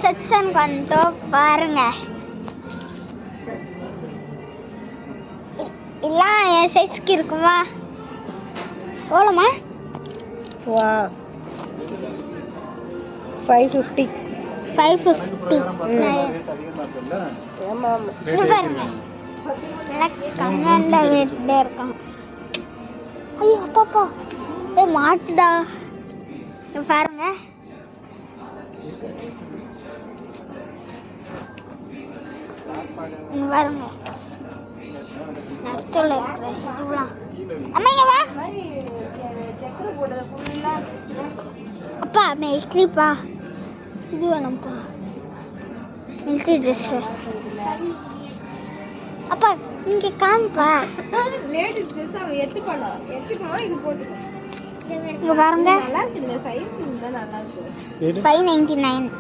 செக்ஷனுக்கு வந்துட்டோம் பாருங்க. எல்லாம் என் சைஸ்க்கு இருக்குமா? எவ்வளோமா? வா 550. 550. ஆமாம் இது பாருங்க நல்லா கம்மியான ரேட்ல இருக்கான். ஐயோ பாப்பா மாட்டுடா. இது பாருங்க பாருங்க நடுத்துல இருக்கிற இதுலாம். அம்மா இங்க வா. அப்பா மில்ட்ரிப்பா இது வேணும்ப்பா மில்ட்ரி ட்ரெஸ்ஸு. அப்பா இங்கே காமிப்பா லேடிஸ் ட்ரெஸ் அவன் எத்துக்கணும் இது போட்டுக்கோ. இங்கே பாருங்க நல்லா இருக்கு இந்த சைஸ் தான் நல்லா இருக்கு. 599.